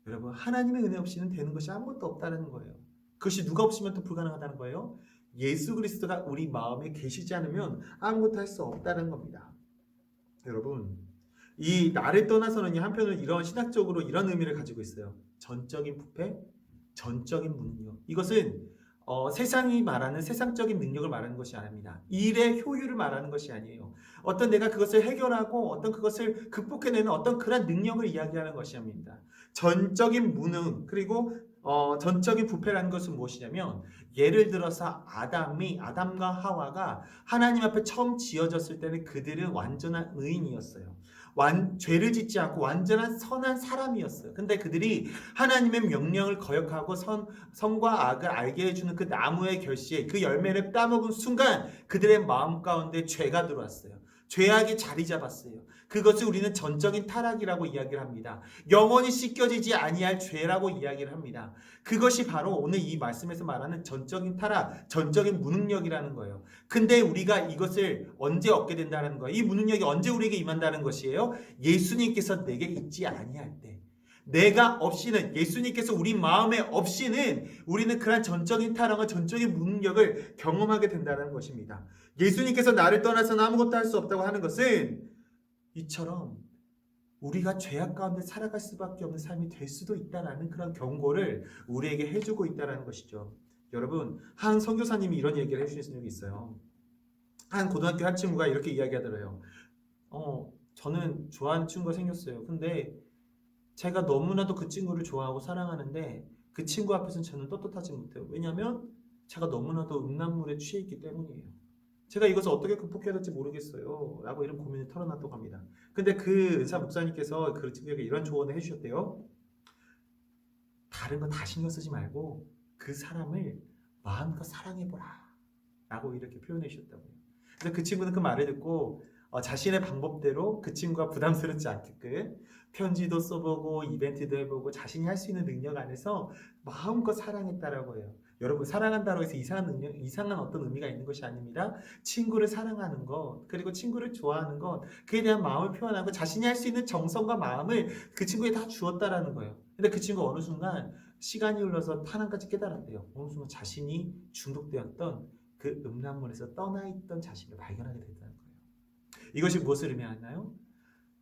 여러분, 하나님의 은혜 없이는 되는 것이 아무것도 없다는 거예요. 그것이 누가 없으면 또 불가능하다는 거예요? 예수 그리스도가 우리 마음에 계시지 않으면 아무것도 할 수 없다는 겁니다. 여러분, 이 나를 떠나서는 한편으로 이런 신학적으로 이런 의미를 가지고 있어요. 전적인 부패, 전적인 무능력. 이것은 세상이 말하는 세상적인 능력을 말하는 것이 아닙니다. 일의 효율을 말하는 것이 아니에요. 어떤 내가 그것을 해결하고 어떤 그것을 극복해내는 어떤 그런 능력을 이야기하는 것이 아닙니다. 전적인 무능, 그리고 전적인 부패라는 것은 무엇이냐면, 예를 들어서 아담과 하와가 하나님 앞에 처음 지어졌을 때는 그들은 완전한 의인이었어요. 죄를 짓지 않고 완전한 선한 사람이었어요. 근데 그들이 하나님의 명령을 거역하고 선과 악을 알게 해주는 그 나무의 결실에 그 열매를 따먹은 순간 그들의 마음 가운데 죄가 들어왔어요. 죄악이 자리 잡았어요. 그것을 우리는 전적인 타락이라고 이야기를 합니다. 영원히 씻겨지지 아니할 죄라고 이야기를 합니다. 그것이 바로 오늘 이 말씀에서 말하는 전적인 타락, 전적인 무능력이라는 거예요. 근데 우리가 이것을 언제 얻게 된다는 거예요? 이 무능력이 언제 우리에게 임한다는 것이에요? 예수님께서 내게 있지 아니할 때. 내가 없이는, 예수님께서 우리 마음에 없이는 우리는 그런 전적인 타락과 전적인 무능력을 경험하게 된다는 것입니다. 예수님께서 나를 떠나서는 아무것도 할 수 없다고 하는 것은 이처럼 우리가 죄악 가운데 살아갈 수밖에 없는 삶이 될 수도 있다는 그런 경고를 우리에게 해주고 있다는 것이죠. 여러분, 한 선교사님이 이런 얘기를 해주신 적이 있어요. 한 고등학교 한 친구가 이렇게 이야기하더래요. 저는 좋아하는 친구가 생겼어요. 근데 제가 너무나도 그 친구를 좋아하고 사랑하는데 그 친구 앞에서는 저는 떳떳하지 못해요. 왜냐하면 제가 너무나도 음란물에 취해 있기 때문이에요. 제가 이것을 어떻게 극복해야 될지 모르겠어요. 라고 이런 고민을 털어놨다고 합니다. 근데 그 의사 목사님께서 그 친구에게 이런 조언을 해주셨대요. 다른 거 다 신경 쓰지 말고 그 사람을 마음껏 사랑해보라. 라고 이렇게 표현해 주셨다고요. 그래서 그 친구는 그 말을 듣고 자신의 방법대로 그 친구가 부담스럽지 않게끔 편지도 써보고 이벤트도 해보고 자신이 할 수 있는 능력 안에서 마음껏 사랑했다라고 해요. 여러분, 사랑한다고 해서 이상한 어떤 의미가 있는 것이 아닙니다. 친구를 사랑하는 것, 그리고 친구를 좋아하는 것, 그에 대한 마음을 표현하고 자신이 할 수 있는 정성과 마음을 그 친구에 다 주었다라는 거예요. 근데 그 친구 어느 순간 시간이 흘러서 하나까지 깨달았대요. 어느 순간 자신이 중독되었던 그 음란물에서 떠나있던 자신을 발견하게 됐다는 거예요. 이것이 무엇을 의미하나요?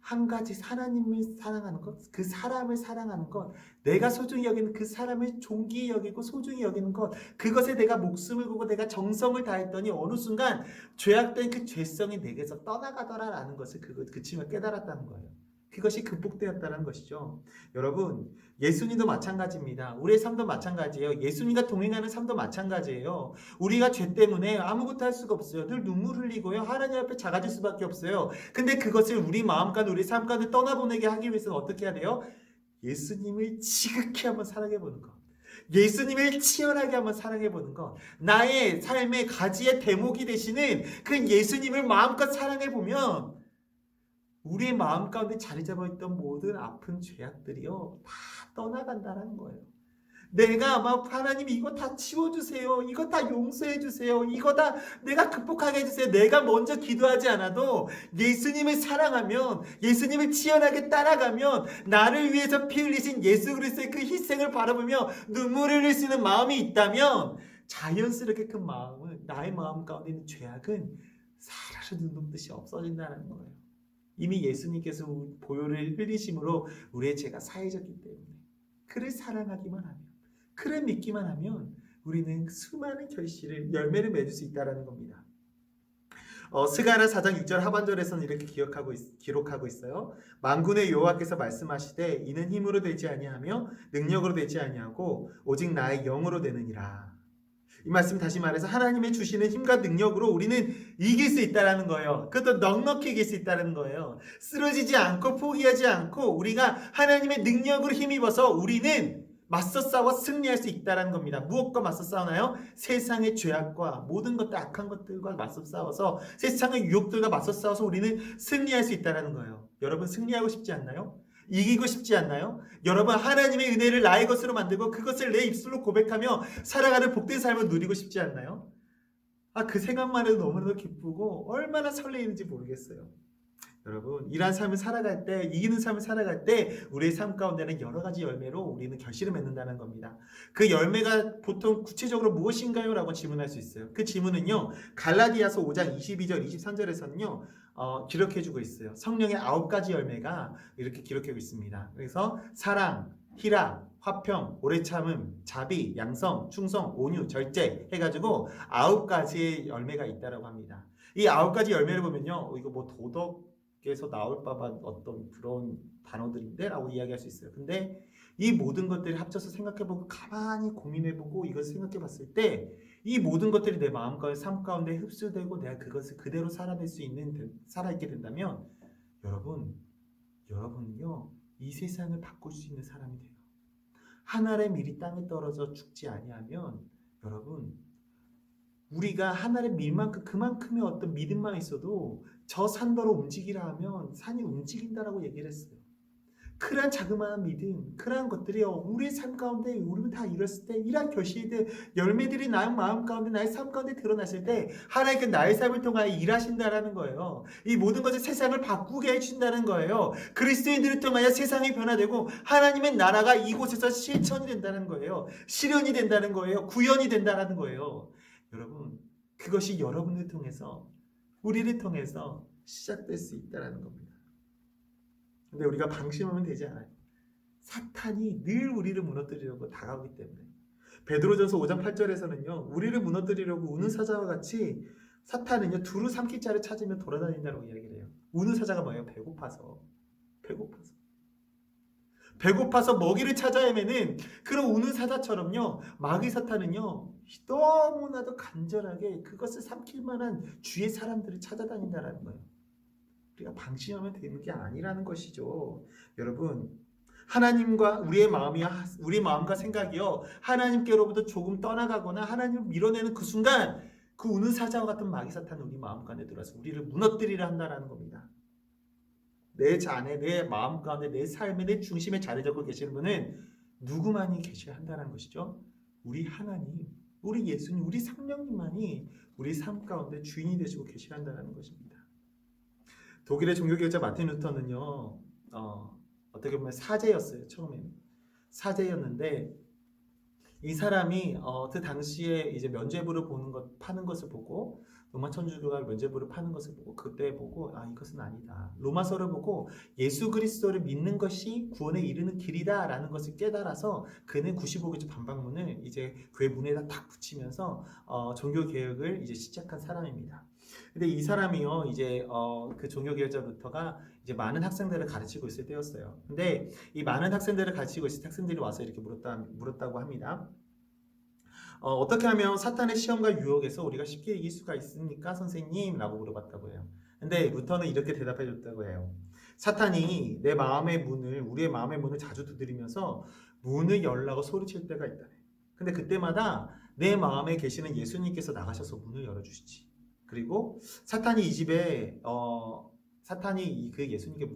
한 가지 하나님을 사랑하는 것, 그 사람을 사랑하는 것, 내가 소중히 여기는 그 사람을 존귀히 여기고 소중히 여기는 것, 그것에 내가 목숨을 걸고 내가 정성을 다했더니 어느 순간 죄악된 그 죄성이 내게서 떠나가더라라는 것을 그 친구가 깨달았다는 거예요. 그것이 극복되었다는 것이죠. 여러분, 예수님도 마찬가지입니다. 우리의 삶도 마찬가지예요. 예수님과 동행하는 삶도 마찬가지예요. 우리가 죄 때문에 아무것도 할 수가 없어요. 늘 눈물 흘리고요. 하나님 앞에 작아질 수밖에 없어요. 근데 그것을 우리 마음 가운데 우리 삶 가운데 떠나보내게 하기 위해서는 어떻게 해야 돼요? 예수님을 지극히 한번 사랑해보는 것. 예수님을 치열하게 한번 사랑해보는 것. 나의 삶의 가지의 대목이 되시는 그 예수님을 마음껏 사랑해보면 우리의 마음 가운데 자리 잡아있던 모든 아픈 죄악들이요 다 떠나간다는 거예요. 내가 막 하나님 이거 다 치워주세요. 이거 다 용서해주세요. 이거 다 내가 극복하게 해주세요. 내가 먼저 기도하지 않아도 예수님을 사랑하면, 예수님을 치열하게 따라가면, 나를 위해서 피 흘리신 예수 그리스도의 그 희생을 바라보며 눈물을 흘릴 수 있는 마음이 있다면 자연스럽게 그 마음은, 나의 마음 가운데 있는 죄악은 사라져 눈 녹듯이 없어진다는 거예요. 이미 예수님께서 보혈을 흘리심으로 우리의 죄가 사해졌기 때문에 그를 사랑하기만 하면, 그를 믿기만 하면 우리는 수많은 열매를 맺을 수 있다는 겁니다. 스가랴 4장 6절 하반절에서는 이렇게 기록하고 있어요. 만군의 여호와께서 말씀하시되 이는 힘으로 되지 아니하며 능력으로 되지 아니하고 오직 나의 영으로 되느니라. 이 말씀 다시 말해서 하나님의 주시는 힘과 능력으로 우리는 이길 수 있다는 거예요. 그것도 넉넉히 이길 수 있다는 거예요. 쓰러지지 않고 포기하지 않고 우리가 하나님의 능력으로 힘입어서 우리는 맞서 싸워 승리할 수 있다는 겁니다. 무엇과 맞서 싸우나요? 세상의 죄악과 모든 것들 악한 것들과 맞서 싸워서 세상의 유혹들과 맞서 싸워서 우리는 승리할 수 있다는 거예요. 여러분 승리하고 싶지 않나요? 이기고 싶지 않나요? 여러분 하나님의 은혜를 나의 것으로 만들고 그것을 내 입술로 고백하며 살아가는 복된 삶을 누리고 싶지 않나요? 그 생각만 해도 너무나도 기쁘고 얼마나 설레이는지 모르겠어요. 여러분 이러한 삶을 살아갈 때, 이기는 삶을 살아갈 때 우리의 삶 가운데는 여러 가지 열매로 우리는 결실을 맺는다는 겁니다. 그 열매가 보통 구체적으로 무엇인가요? 라고 질문할 수 있어요. 그 질문은요 갈라디아서 5장 22절 23절에서는요 기록해주고 있어요. 성령의 9가지 열매가 이렇게 기록하고 있습니다. 그래서 사랑, 희락, 화평, 오래 참음, 자비, 양성, 충성, 온유, 절제 해가지고 9가지의 열매가 있다라고 합니다. 이 9가지 열매를 보면요 이거 뭐 도덕에서 나올 법한 어떤 그런 단어들인데 라고 이야기할 수 있어요. 근데 이 모든 것들을 합쳐서 생각해보고 가만히 고민해보고 이것을 생각해봤을 때 이 모든 것들이 내 마음과 삶 가운데 흡수되고 내가 그것을 그대로 살아있게 된다면 여러분은요 이 세상을 바꿀 수 있는 사람이 돼요. 하늘의 밀이 땅에 떨어져 죽지 아니하면 여러분 우리가 하늘의 밀만큼 그만큼의 어떤 믿음만 있어도 저 산더러 움직이라 하면 산이 움직인다라고 얘기를 했어요. 그러한 자그마한 믿음, 그러한 것들이요 우리의 삶 가운데 우리는 다 이뤘을 때 이러한 결실들, 열매들이 나의 마음 가운데 나의 삶 가운데 드러났을 때 하나님께 나의 삶을 통하여 일하신다라는 거예요. 이 모든 것을 세상을 바꾸게 해주신다는 거예요. 그리스도인들을 통하여 세상이 변화되고 하나님의 나라가 이곳에서 실천이 된다는 거예요. 실현이 된다는 거예요. 구현이 된다는 거예요. 여러분 그것이 여러분을 통해서 우리를 통해서 시작될 수 있다는 겁니다. 근데 우리가 방심하면 되지 않아요. 사탄이 늘 우리를 무너뜨리려고 다가오기 때문에 베드로전서 5장 8절에서는요 우리를 무너뜨리려고 우는 사자와 같이 사탄은요 두루 삼킬 자를 찾으며 돌아다닌다고 이야기를 해요. 우는 사자가 뭐예요? 배고파서 먹이를 찾아 헤매는 그런 우는 사자처럼요 마귀 사탄은요 너무나도 간절하게 그것을 삼킬 만한 주위의 사람들을 찾아다닌다는 거예요. 우리가 방심하면 되는 게 아니라는 것이죠. 여러분 하나님과 우리의 마음과 생각이요 하나님께로부터 조금 떠나가거나 하나님을 밀어내는 그 순간 그 우는 사자와 같은 마귀 사탄은 우리 마음 가운데 들어와서 우리를 무너뜨리려 한다라는 겁니다. 내 자네, 내 마음 가운데, 내 삶의 내 중심에 자리 잡고 계시는 분은 누구만이 계셔야 한다는 것이죠. 우리 하나님, 우리 예수님, 우리 성령님만이 우리 삶 가운데 주인이 되시고 계셔야 한다는 것입니다. 독일의 종교개혁자 마틴 루터는요, 어떻게 보면 사제였어요. 처음에는 사제였는데 이 사람이 그 당시에 이제 면죄부를 파는 것을 보고, 로마 천주교가 면죄부를 파는 것을 보고, 그때 보고 이것은 아니다. 로마서를 보고 예수 그리스도를 믿는 것이 구원에 이르는 길이다라는 것을 깨달아서 그는 95개조 반박문을 이제 교회 문에다 딱 붙이면서 종교 개혁을 이제 시작한 사람입니다. 근데 이 사람이요, 이제 그 종교 개혁자 루터가 이제 많은 학생들을 가르치고 있을 때였어요. 근데 이 많은 학생들을 가르치고 있을 때 학생들이 와서 이렇게 물었다고 합니다. 어떻게 하면 사탄의 시험과 유혹에서 우리가 쉽게 이길 수가 있습니까, 선생님? 라고 물어봤다고 해요. 근데 루터는 이렇게 대답해 줬다고 해요. 사탄이 내 마음의 문을, 우리의 마음의 문을 자주 두드리면서 문을 열라고 소리칠 때가 있다네. 근데 그때마다 내 마음에 계시는 예수님께서 나가셔서 문을 열어주시지. 그리고 사탄이 이 집에 사탄이 그 예수님께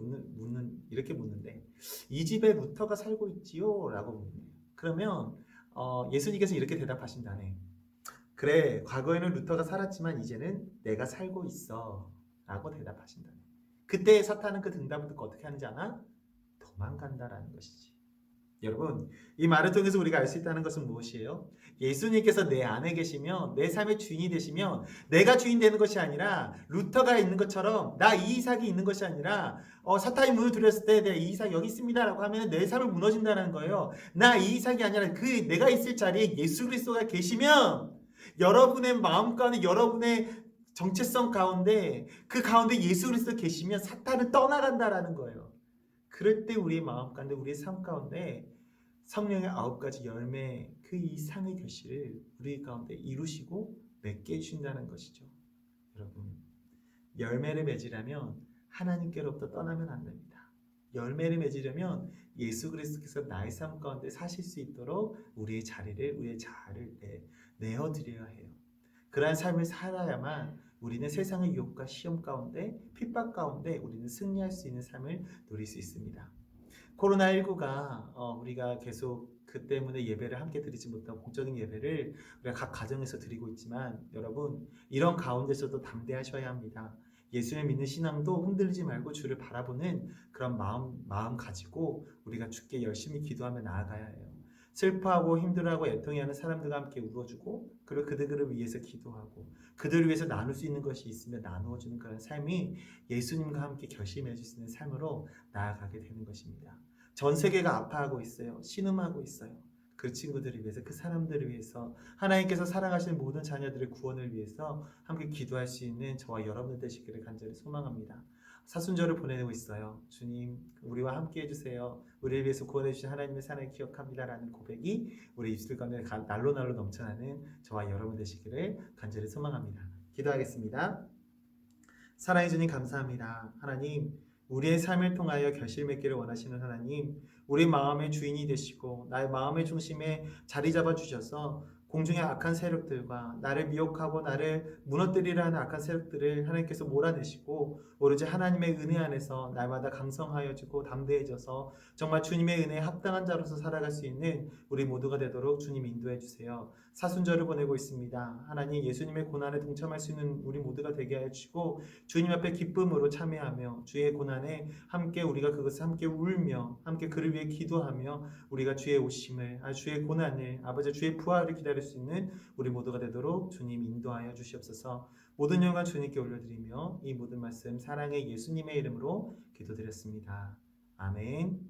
이렇게 묻는데, 이 집에 루터가 살고 있지요? 라고 묻네요. 그러면 예수님께서 이렇게 대답하신다네. 그래, 과거에는 루터가 살았지만 이제는 내가 살고 있어 라고 대답하신다네. 그때 사탄은 그 응답을 듣고 어떻게 하는지 아나? 도망간다라는 것이지. 여러분, 이 말을 통해서 우리가 알 수 있다는 것은 무엇이에요? 예수님께서 내 안에 계시면, 내 삶의 주인이 되시면, 내가 주인 되는 것이 아니라 루터가 있는 것처럼, 나 이이삭이 있는 것이 아니라 사탄이 문을 두드렸을 때 내가 이이삭 여기 있습니다 라고 하면 내 삶을 무너진다는 거예요. 나 이이삭이 아니라 그 내가 있을 자리에 예수 그리스도가 계시면, 여러분의 마음 가운데, 여러분의 정체성 가운데, 그 가운데 예수 그리스도 계시면 사탄은 떠나간다라는 거예요. 그럴 때 우리의 마음 가운데, 우리의 삶 가운데 성령의 9가지 열매, 그 이상의 결실을 우리 가운데 이루시고 맺게 해주신다는 것이죠. 여러분, 열매를 맺으려면 하나님께로부터 떠나면 안 됩니다. 열매를 맺으려면 예수 그리스도께서 나의 삶 가운데 사실 수 있도록 우리의 자리를 내어드려야 해요. 그러한 삶을 살아야만 우리는 세상의 유혹과 시험 가운데, 핍박 가운데 우리는 승리할 수 있는 삶을 누릴 수 있습니다. 코로나19가 우리가 계속 그 때문에 예배를 함께 드리지 못하고 공적인 예배를 우리가 각 가정에서 드리고 있지만, 여러분, 이런 가운데서도 담대하셔야 합니다. 예수를 믿는 신앙도 흔들리지 말고 주를 바라보는 그런 마음 가지고 우리가 주께 열심히 기도하며 나아가야 해요. 슬퍼하고 힘들어하고 애통해하는 사람들과 함께 울어주고, 그리고 그들을 위해서 기도하고, 그들을 위해서 나눌 수 있는 것이 있으면 나누어주는 그런 삶이 예수님과 함께 결심해 줄 수 있는 삶으로 나아가게 되는 것입니다. 전 세계가 아파하고 있어요. 신음하고 있어요. 그 친구들을 위해서, 그 사람들을 위해서, 하나님께서 사랑하시는 모든 자녀들의 구원을 위해서 함께 기도할 수 있는 저와 여러분들 되시기를 간절히 소망합니다. 사순절을 보내고 있어요. 주님, 우리와 함께 해주세요. 우리를 위해서 구원해 주신 하나님의 사랑을 기억합니다라는 고백이 우리 입술 가운데 날로 넘쳐나는 저와 여러분 되시기를 간절히 소망합니다. 기도하겠습니다. 사랑해 주님 감사합니다. 하나님, 우리의 삶을 통하여 결실 맺기를 원하시는 하나님, 우리 마음의 주인이 되시고 나의 마음의 중심에 자리 잡아 주셔서 공중의 악한 세력들과 나를 미혹하고 나를 무너뜨리려 하는 악한 세력들을 하나님께서 몰아내시고 오로지 하나님의 은혜 안에서 날마다 강성하여지고 담대해져서 정말 주님의 은혜에 합당한 자로서 살아갈 수 있는 우리 모두가 되도록 주님 인도해 주세요. 사순절을 보내고 있습니다. 하나님, 예수님의 고난에 동참할 수 있는 우리 모두가 되게 하여 주시고 주님 앞에 기쁨으로 참여하며 주의 고난에 함께 우리가 그것을 함께 울며 함께 그를 위해 기도하며 우리가 주의 오심을, 주의 고난을, 아버지 주의 부활을 기다릴 수 있는 우리 모두가 되도록 주님 인도하여 주시옵소서. 모든 영광 주님께 올려드리며 이 모든 말씀 사랑의 예수님의 이름으로 기도드렸습니다. 아멘.